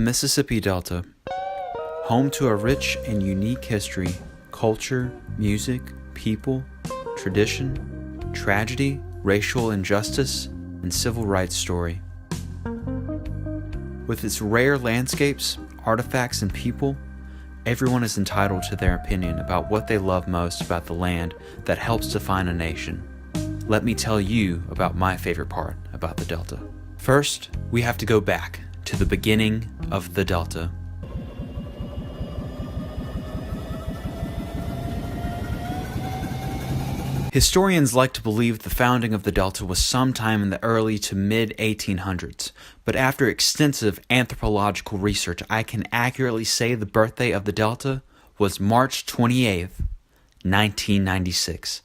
Mississippi Delta, home to a rich and unique history, culture, music, people, tradition, tragedy, racial injustice, and civil rights story. With its rare landscapes, artifacts, and people, everyone is entitled to their opinion about what they love most about the land that helps define a nation. Let me tell you about my favorite part about the Delta. First, we have to go back to the beginning of the Delta. Historians like to believe the founding of the Delta was sometime in the early to mid-1800s, but after extensive anthropological research, I can accurately say the birthday of the Delta was March 28th, 1996.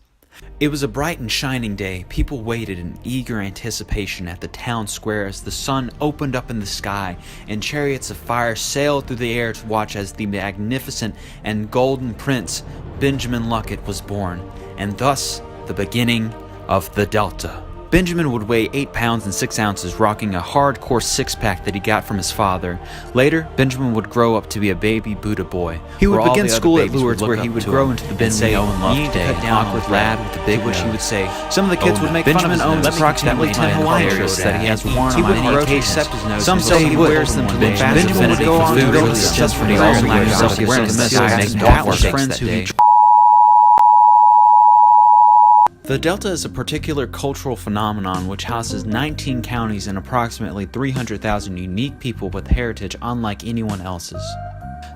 It was a bright and shining day. People waited in eager anticipation at the town square as the sun opened up in the sky and chariots of fire sailed through the air to watch as the magnificent and golden prince Benjamin Luckett was born, and thus the beginning of the Delta. Benjamin would weigh 8 pounds and 6 ounces, rocking a hardcore six-pack that he got from his father. Later, Benjamin would grow up to be a baby Buddha boy. He would begin school at Lourdes, where he would grow into the Ben Owen Love Day, an awkward lad with a big which he would say. Some of the kids would make Benjamin owns approximately 10 Hawaiian shirts that he has worn on many occasions. Some say he wears them to the Benjamin would go on to build his chest for the also wears self-awareness that makes countless friends who he The Delta is a particular cultural phenomenon which houses 19 counties and approximately 300,000 unique people with heritage unlike anyone else's.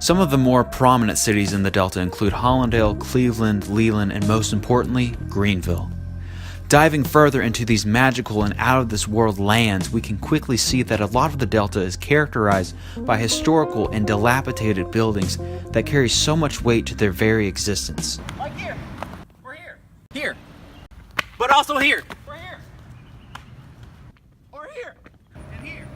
Some of the more prominent cities in the Delta include Hollandale, Cleveland, Leland, and most importantly, Greenville. Diving further into these magical and out-of-this-world lands, we can quickly see that a lot of the Delta is characterized by historical and dilapidated buildings that carry so much weight to their very existence. Like here, or here, here. But also here. Or here. Or here. And here.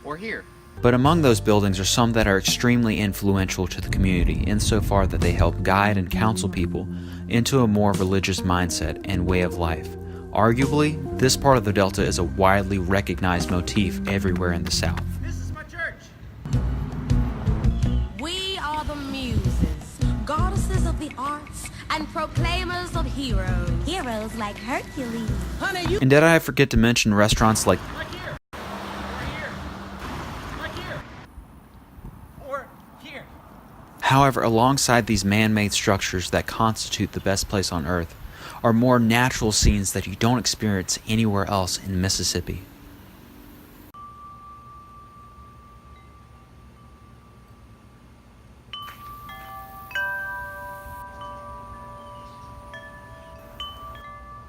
Or here. But among those buildings are some that are extremely influential to the community insofar that they help guide and counsel people into a more religious mindset and way of life. Arguably, this part of the Delta is a widely recognized motif everywhere in the South. This is my church. We are the muses, goddesses of the arts, and proclaimers of heroes. Heroes like Hercules. Honey, you. And did I forget to mention restaurants like Like here. Or here. Like here. Or here. However, alongside these man-made structures that constitute the best place on earth are more natural scenes that you don't experience anywhere else in Mississippi.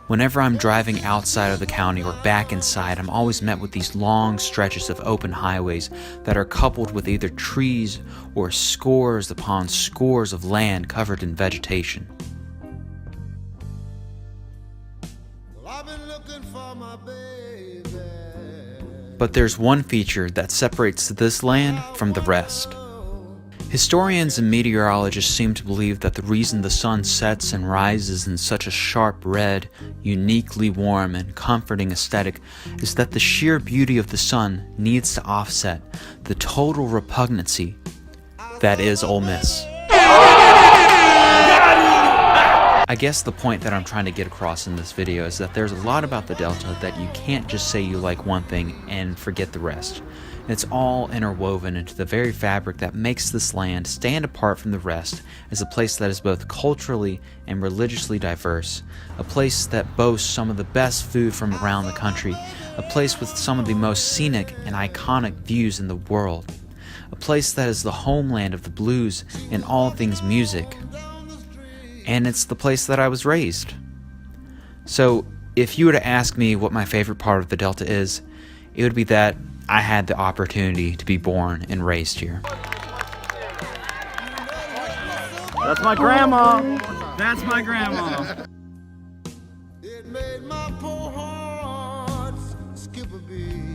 Whenever I'm driving outside of the county or back inside, I'm always met with these long stretches of open highways that are coupled with either trees or scores upon scores of land covered in vegetation. But there's one feature that separates this land from the rest. Historians and meteorologists seem to believe that the reason the sun sets and rises in such a sharp red, uniquely warm and comforting aesthetic is that the sheer beauty of the sun needs to offset the total repugnancy that is Ole Miss. I guess the point that I'm trying to get across in this video is that there's a lot about the Delta that you can't just say you like one thing and forget the rest. It's all interwoven into the very fabric that makes this land stand apart from the rest as a place that is both culturally and religiously diverse, a place that boasts some of the best food from around the country, a place with some of the most scenic and iconic views in the world, a place that is the homeland of the blues and all things music. And it's the place that I was raised. So if you were to ask me what my favorite part of the Delta is, it would be that I had the opportunity to be born and raised here. That's my grandma. That's my grandma. It made my poor heart skip a beat.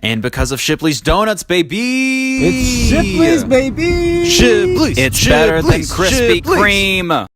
And because of Shipley's Donuts, baby! It's Shipley's, baby! Shipley's! It's better than Shipley's, Krispy Shipley's. Kreme.